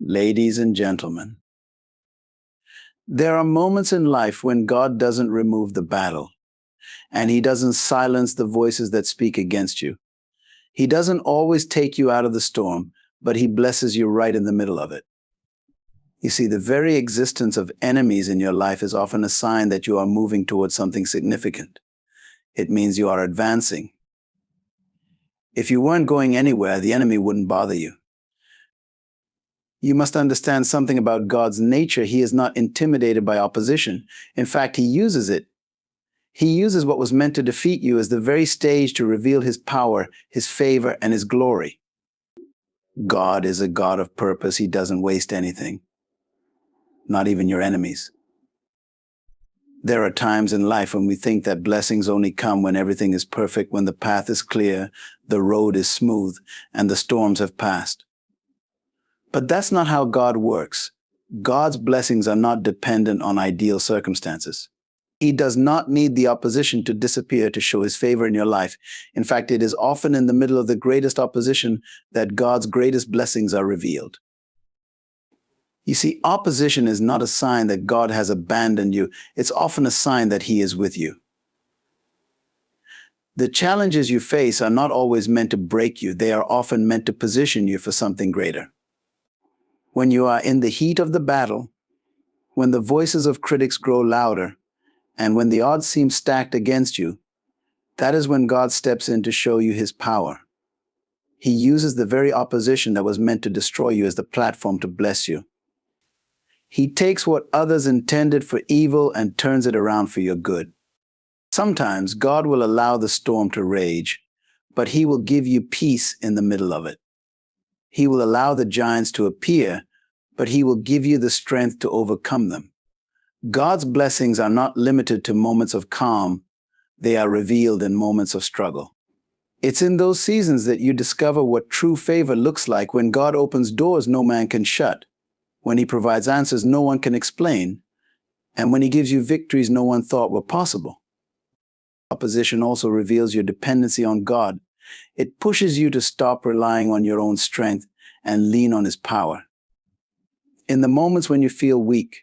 Ladies and gentlemen, there are moments in life when God doesn't remove the battle, and He doesn't silence the voices that speak against you. He doesn't always take you out of the storm, but He blesses you right in the middle of it. You see, the very existence of enemies in your life is often a sign that you are moving towards something significant. It means you are advancing. If you weren't going anywhere, the enemy wouldn't bother you. You must understand something about God's nature. He is not intimidated by opposition. In fact, He uses it. He uses what was meant to defeat you as the very stage to reveal His power, His favor, and His glory. God is a God of purpose. He doesn't waste anything, not even your enemies. There are times in life when we think that blessings only come when everything is perfect, when the path is clear, the road is smooth, and the storms have passed. But that's not how God works. God's blessings are not dependent on ideal circumstances. He does not need the opposition to disappear to show His favor in your life. In fact, it is often in the middle of the greatest opposition that God's greatest blessings are revealed. You see, opposition is not a sign that God has abandoned you. It's often a sign that He is with you. The challenges you face are not always meant to break you. They are often meant to position you for something greater. When you are in the heat of the battle, when the voices of critics grow louder, and when the odds seem stacked against you, that is when God steps in to show you His power. He uses the very opposition that was meant to destroy you as the platform to bless you. He takes what others intended for evil and turns it around for your good. Sometimes God will allow the storm to rage, but He will give you peace in the middle of it. He will allow the giants to appear, but He will give you the strength to overcome them. God's blessings are not limited to moments of calm. They are revealed in moments of struggle. It's in those seasons that you discover what true favor looks like, when God opens doors no man can shut, when He provides answers no one can explain, and when He gives you victories no one thought were possible. Opposition also reveals your dependency on God. It pushes you to stop relying on your own strength and lean on His power. In the moments when you feel weak,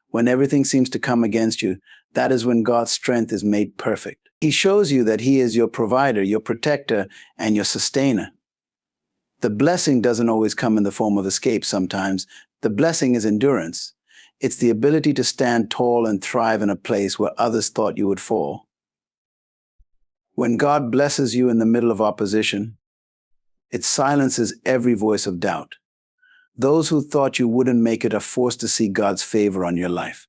when everything seems to come against you, that is when God's strength is made perfect. He shows you that He is your provider, your protector, and your sustainer. The blessing doesn't always come in the form of escape sometimes. The blessing is endurance. It's the ability to stand tall and thrive in a place where others thought you would fall. When God blesses you in the middle of opposition, it silences every voice of doubt. Those who thought you wouldn't make it are forced to see God's favor on your life.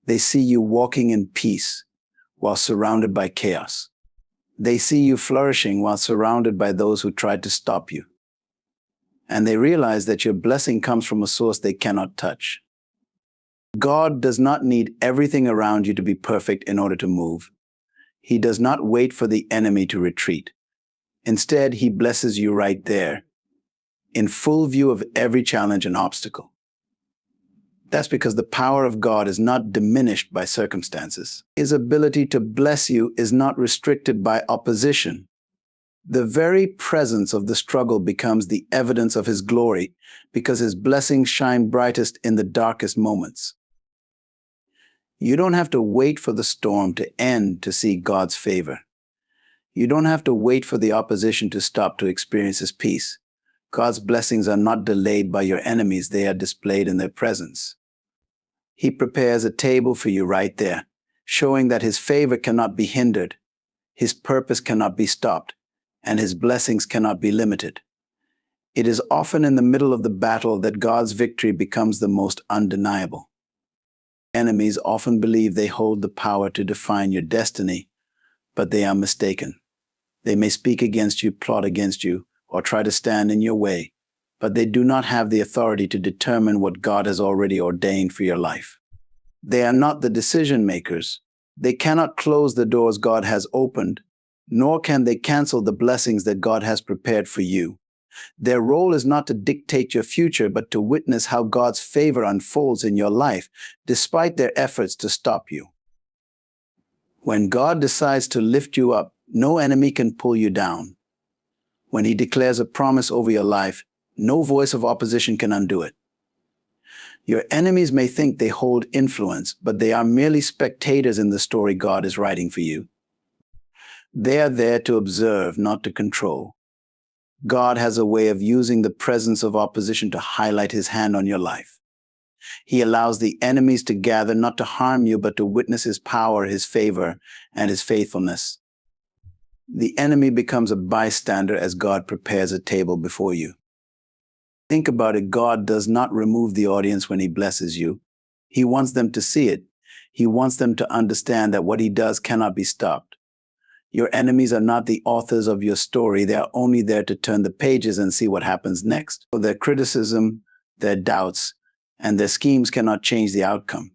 They see you walking in peace while surrounded by chaos. They see you flourishing while surrounded by those who tried to stop you. And they realize that your blessing comes from a source they cannot touch. God does not need everything around you to be perfect in order to move. He does not wait for the enemy to retreat. Instead, He blesses you right there, in full view of every challenge and obstacle. That's because the power of God is not diminished by circumstances. His ability to bless you is not restricted by opposition. The very presence of the struggle becomes the evidence of His glory, because His blessings shine brightest in the darkest moments. You don't have to wait for the storm to end to see God's favor. You don't have to wait for the opposition to stop to experience His peace. God's blessings are not delayed by your enemies. They are displayed in their presence. He prepares a table for you right there, showing that His favor cannot be hindered, His purpose cannot be stopped, and His blessings cannot be limited. It is often in the middle of the battle that God's victory becomes the most undeniable. Enemies often believe they hold the power to define your destiny, but they are mistaken. They may speak against you, plot against you, or try to stand in your way, but they do not have the authority to determine what God has already ordained for your life. They are not the decision makers. They cannot close the doors God has opened, nor can they cancel the blessings that God has prepared for you. Their role is not to dictate your future, but to witness how God's favor unfolds in your life, despite their efforts to stop you. When God decides to lift you up, no enemy can pull you down. When He declares a promise over your life, no voice of opposition can undo it. Your enemies may think they hold influence, but they are merely spectators in the story God is writing for you. They are there to observe, not to control. God has a way of using the presence of opposition to highlight his hand on your life. He allows the enemies to gather not to harm you, but to witness his power, his favor, and his faithfulness. The enemy becomes a bystander as God prepares a table before you. Think about it. God does not remove the audience when he blesses you. He wants them to see it. He wants them to understand that what he does cannot be stopped. Your enemies are not the authors of your story. They are only there to turn the pages and see what happens next. So their criticism, their doubts, and their schemes cannot change the outcome.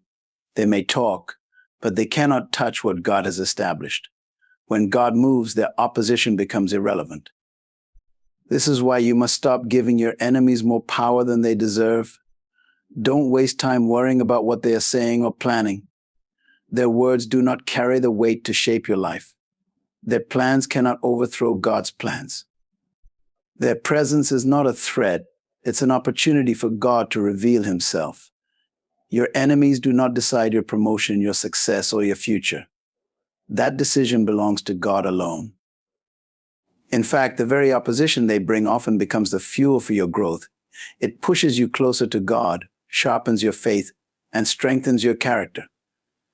They may talk, but they cannot touch what God has established. When God moves, their opposition becomes irrelevant. This is why you must stop giving your enemies more power than they deserve. Don't waste time worrying about what they are saying or planning. Their words do not carry the weight to shape your life. Their plans cannot overthrow God's plans. Their presence is not a threat. It's an opportunity for God to reveal himself. Your enemies do not decide your promotion, your success, or your future. That decision belongs to God alone. In fact, the very opposition they bring often becomes the fuel for your growth. It pushes you closer to God, sharpens your faith, and strengthens your character.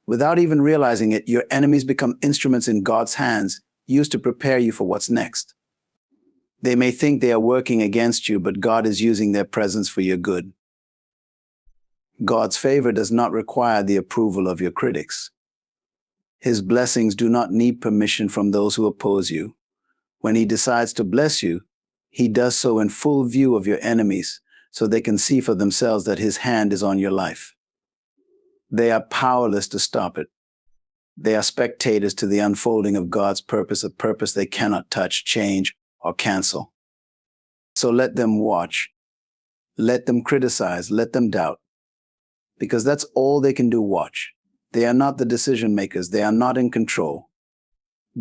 Without even realizing it, your enemies become instruments in God's hands, used to prepare you for what's next. They may think they are working against you, but God is using their presence for your good. God's favor does not require the approval of your critics. His blessings do not need permission from those who oppose you. When he decides to bless you, he does so in full view of your enemies, so they can see for themselves that his hand is on your life. They are powerless to stop it. They are spectators to the unfolding of God's purpose, a purpose they cannot touch, change, or cancel. So let them watch. Let them criticize. Let them doubt. Because that's all they can do, watch. They are not the decision makers. They are not in control.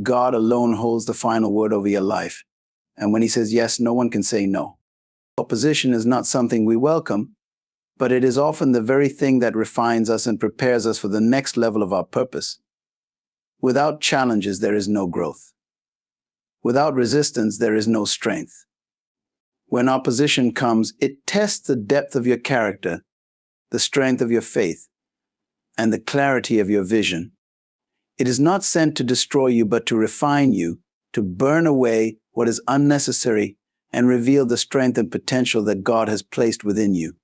God alone holds the final word over your life. And when he says yes, no one can say no. Opposition is not something we welcome, but it is often the very thing that refines us and prepares us for the next level of our purpose. Without challenges, there is no growth. Without resistance, there is no strength. When opposition comes, it tests the depth of your character, the strength of your faith, and the clarity of your vision. It is not sent to destroy you, but to refine you, to burn away what is unnecessary and reveal the strength and potential that God has placed within you.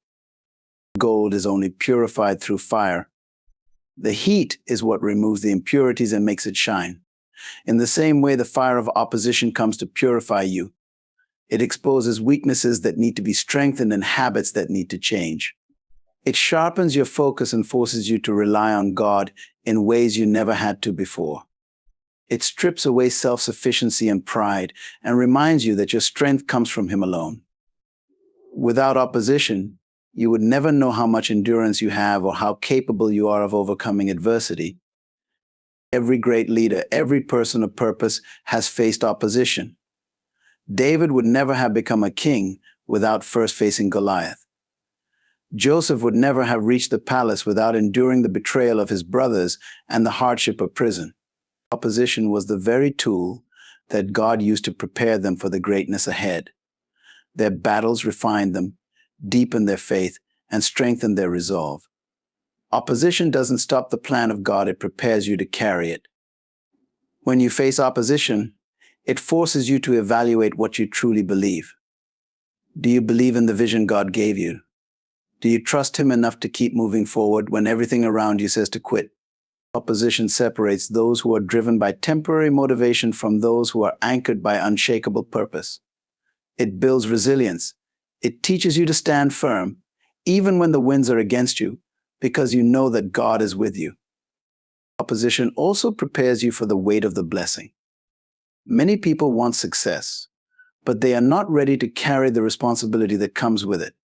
Gold is only purified through fire. The heat is what removes the impurities and makes it shine. In the same way, the fire of opposition comes to purify you. It exposes weaknesses that need to be strengthened and habits that need to change. It sharpens your focus and forces you to rely on God in ways you never had to before. It strips away self-sufficiency and pride and reminds you that your strength comes from him alone. Without opposition, you would never know how much endurance you have or how capable you are of overcoming adversity. Every great leader, every person of purpose has faced opposition. David would never have become a king without first facing Goliath. Joseph would never have reached the palace without enduring the betrayal of his brothers and the hardship of prison. Opposition was the very tool that God used to prepare them for the greatness ahead. Their battles refined them, deepened their faith, and strengthened their resolve. Opposition doesn't stop the plan of God, it prepares you to carry it. When you face opposition, it forces you to evaluate what you truly believe. Do you believe in the vision God gave you? Do you trust him enough to keep moving forward when everything around you says to quit? Opposition separates those who are driven by temporary motivation from those who are anchored by unshakable purpose. It builds resilience. It teaches you to stand firm, even when the winds are against you, because you know that God is with you. Opposition also prepares you for the weight of the blessing. Many people want success, but they are not ready to carry the responsibility that comes with it.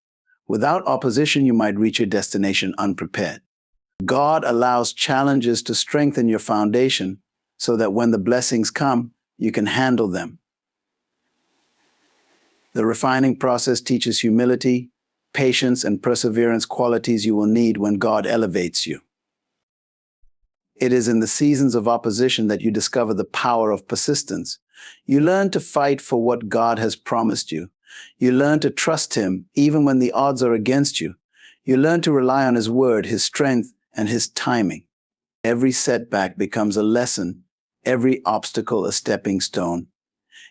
Without opposition, you might reach your destination unprepared. God allows challenges to strengthen your foundation so that when the blessings come, you can handle them. The refining process teaches humility, patience, and perseverance, qualities you will need when God elevates you. It is in the seasons of opposition that you discover the power of persistence. You learn to fight for what God has promised you. You learn to trust Him even when the odds are against you. You learn to rely on His word, His strength, and His timing. Every setback becomes a lesson, every obstacle a stepping stone,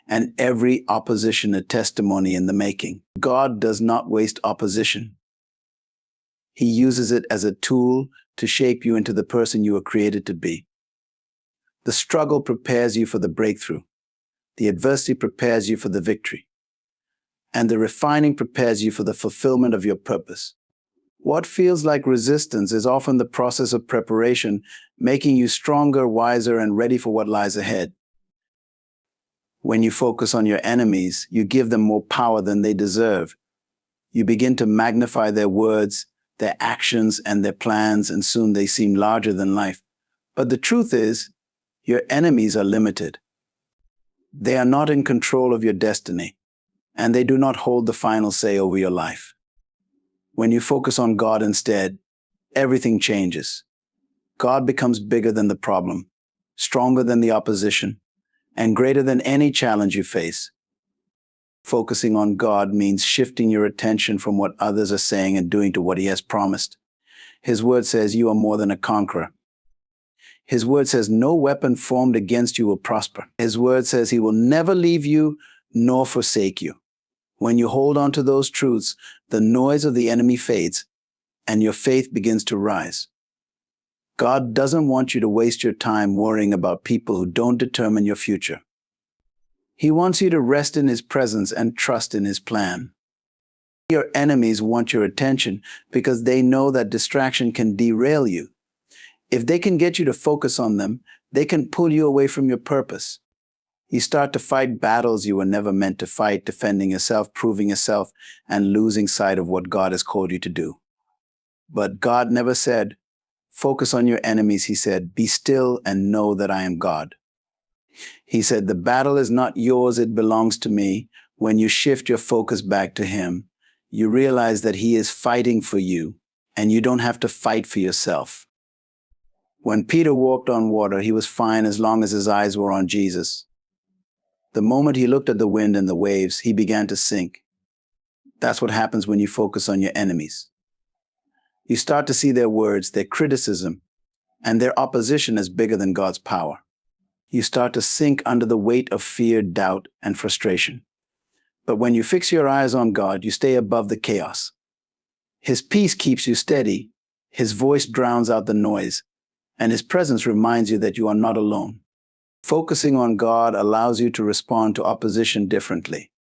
and every opposition a testimony in the making. God does not waste opposition. He uses it as a tool to shape you into the person you were created to be. The struggle prepares you for the breakthrough. The adversity prepares you for the victory. And the refining prepares you for the fulfillment of your purpose. What feels like resistance is often the process of preparation, making you stronger, wiser, and ready for what lies ahead. When you focus on your enemies, you give them more power than they deserve. You begin to magnify their words, their actions, and their plans, and soon they seem larger than life. But the truth is, your enemies are limited. They are not in control of your destiny, and they do not hold the final say over your life. When you focus on God instead, everything changes. God becomes bigger than the problem, stronger than the opposition, and greater than any challenge you face. Focusing on God means shifting your attention from what others are saying and doing to what He has promised. His word says you are more than a conqueror. His word says no weapon formed against you will prosper. His word says He will never leave you nor forsake you. When you hold on to those truths, the noise of the enemy fades and your faith begins to rise. God doesn't want you to waste your time worrying about people who don't determine your future. He wants you to rest in His presence and trust in His plan. Your enemies want your attention because they know that distraction can derail you. If they can get you to focus on them, they can pull you away from your purpose. You start to fight battles you were never meant to fight, defending yourself, proving yourself, and losing sight of what God has called you to do. But God never said, focus on your enemies. He said, be still and know that I am God. He said, the battle is not yours, it belongs to me. When you shift your focus back to Him, you realize that He is fighting for you, and you don't have to fight for yourself. When Peter walked on water, he was fine as long as his eyes were on Jesus. The moment he looked at the wind and the waves, he began to sink. That's what happens when you focus on your enemies. You start to see their words, their criticism, and their opposition as bigger than God's power. You start to sink under the weight of fear, doubt, and frustration. But when you fix your eyes on God, you stay above the chaos. His peace keeps you steady, His voice drowns out the noise, and His presence reminds you that you are not alone. Focusing on God allows you to respond to opposition differently.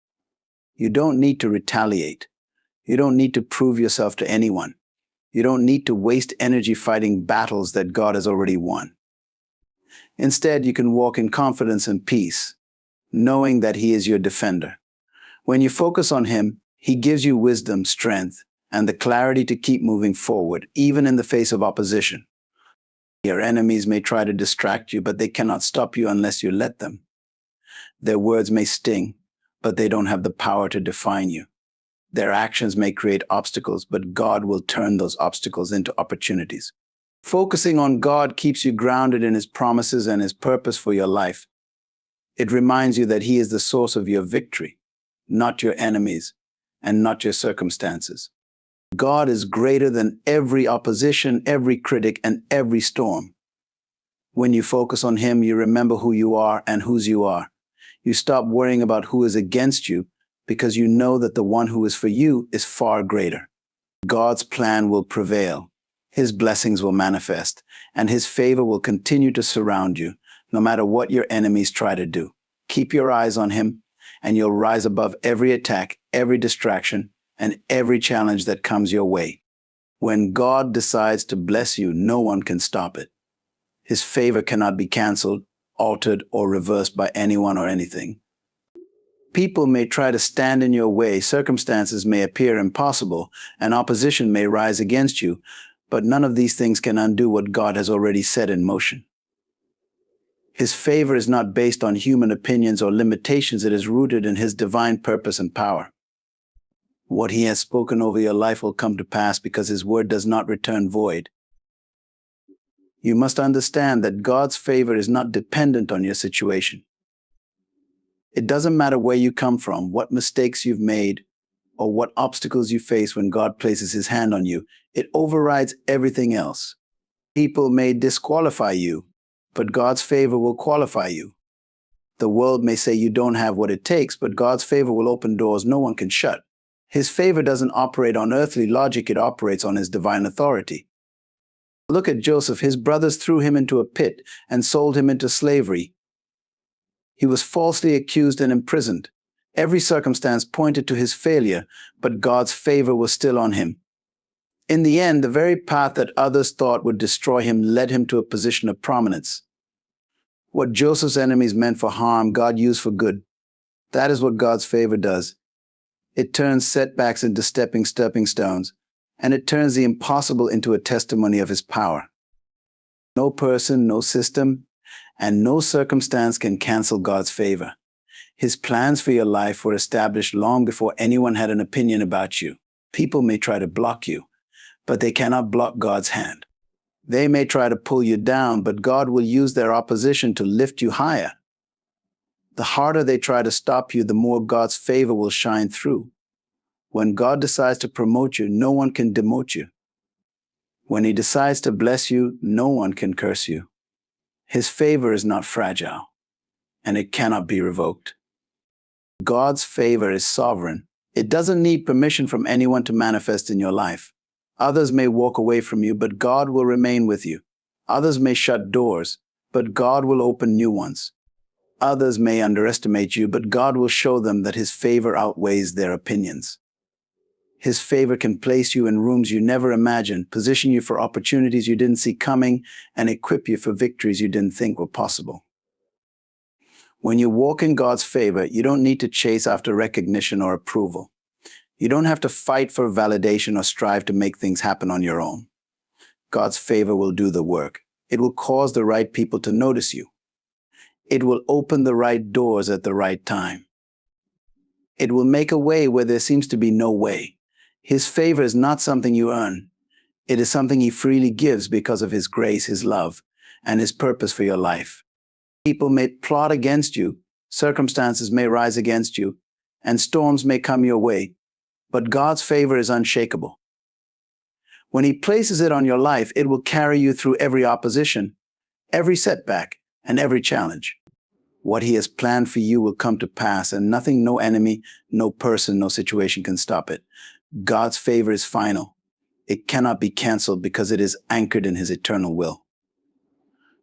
You don't need to retaliate. You don't need to prove yourself to anyone. You don't need to waste energy fighting battles that God has already won. Instead, you can walk in confidence and peace, knowing that He is your defender. When you focus on Him, He gives you wisdom, strength, and the clarity to keep moving forward, even in the face of opposition. Your enemies may try to distract you, but they cannot stop you unless you let them. Their words may sting, but they don't have the power to define you. Their actions may create obstacles, but God will turn those obstacles into opportunities. Focusing on God keeps you grounded in His promises and His purpose for your life. It reminds you that He is the source of your victory, not your enemies, and not your circumstances. God is greater than every opposition, every critic, and every storm. When you focus on Him, you remember who you are and whose you are. You stop worrying about who is against you because you know that the one who is for you is far greater. God's plan will prevail. His blessings will manifest, and His favor will continue to surround you, no matter what your enemies try to do. Keep your eyes on Him, and you'll rise above every attack, every distraction, and every challenge that comes your way. When God decides to bless you, no one can stop it. His favor cannot be canceled, altered, or reversed by anyone or anything. People may try to stand in your way, circumstances may appear impossible, and opposition may rise against you, but none of these things can undo what God has already set in motion. His favor is not based on human opinions or limitations. It is rooted in His divine purpose and power. What he has spoken over your life will come to pass because his word does not return void. You must understand that God's favor is not dependent on your situation. It doesn't matter where you come from, what mistakes you've made, or what obstacles you face when God places his hand on you. It overrides everything else. People may disqualify you, but God's favor will qualify you. The world may say you don't have what it takes, but God's favor will open doors no one can shut. His favor doesn't operate on earthly logic, it operates on his divine authority. Look at Joseph. His brothers threw him into a pit and sold him into slavery. He was falsely accused and imprisoned. Every circumstance pointed to his failure, but God's favor was still on him. In the end, the very path that others thought would destroy him led him to a position of prominence. What Joseph's enemies meant for harm, God used for good. That is what God's favor does. It turns setbacks into stepping stones, and it turns the impossible into a testimony of his power. No person, no system, and no circumstance can cancel God's favor. His plans for your life were established long before anyone had an opinion about you. People may try to block you, but they cannot block God's hand. They may try to pull you down, but God will use their opposition to lift you higher. The harder they try to stop you, the more God's favor will shine through. When God decides to promote you, no one can demote you. When he decides to bless you, no one can curse you. His favor is not fragile, and it cannot be revoked. God's favor is sovereign. It doesn't need permission from anyone to manifest in your life. Others may walk away from you, but God will remain with you. Others may shut doors, but God will open new ones. Others may underestimate you, but God will show them that his favor outweighs their opinions. His favor can place you in rooms you never imagined, position you for opportunities you didn't see coming, and equip you for victories you didn't think were possible. When you walk in God's favor, you don't need to chase after recognition or approval. You don't have to fight for validation or strive to make things happen on your own. God's favor will do the work. It will cause the right people to notice you. It will open the right doors at the right time. It will make a way where there seems to be no way. His favor is not something you earn. It is something he freely gives because of his grace, his love, and his purpose for your life. People may plot against you, circumstances may rise against you, and storms may come your way, but God's favor is unshakable. When he places it on your life, it will carry you through every opposition, every setback, and every challenge. What he has planned for you will come to pass, and nothing, no enemy, no person, no situation can stop it. God's favor is final. It cannot be canceled because it is anchored in his eternal will.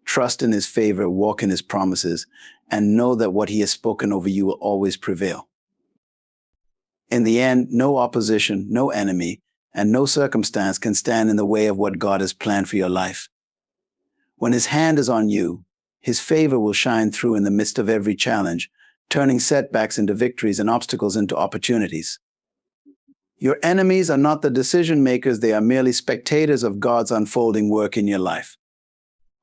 Trust in his favor, walk in his promises, and know that what he has spoken over you will always prevail. In the end, no opposition, no enemy, and no circumstance can stand in the way of what God has planned for your life. When his hand is on you, his favor will shine through in the midst of every challenge, turning setbacks into victories and obstacles into opportunities. Your enemies are not the decision makers, they are merely spectators of God's unfolding work in your life.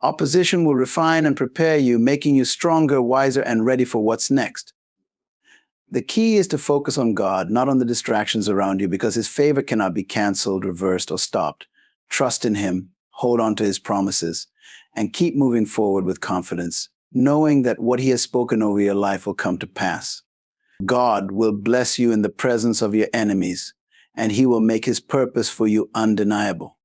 Opposition will refine and prepare you, making you stronger, wiser, and ready for what's next. The key is to focus on God, not on the distractions around you, because his favor cannot be canceled, reversed, or stopped. Trust in him, hold on to his promises, and keep moving forward with confidence, knowing that what he has spoken over your life will come to pass. God will bless you in the presence of your enemies, and he will make his purpose for you undeniable.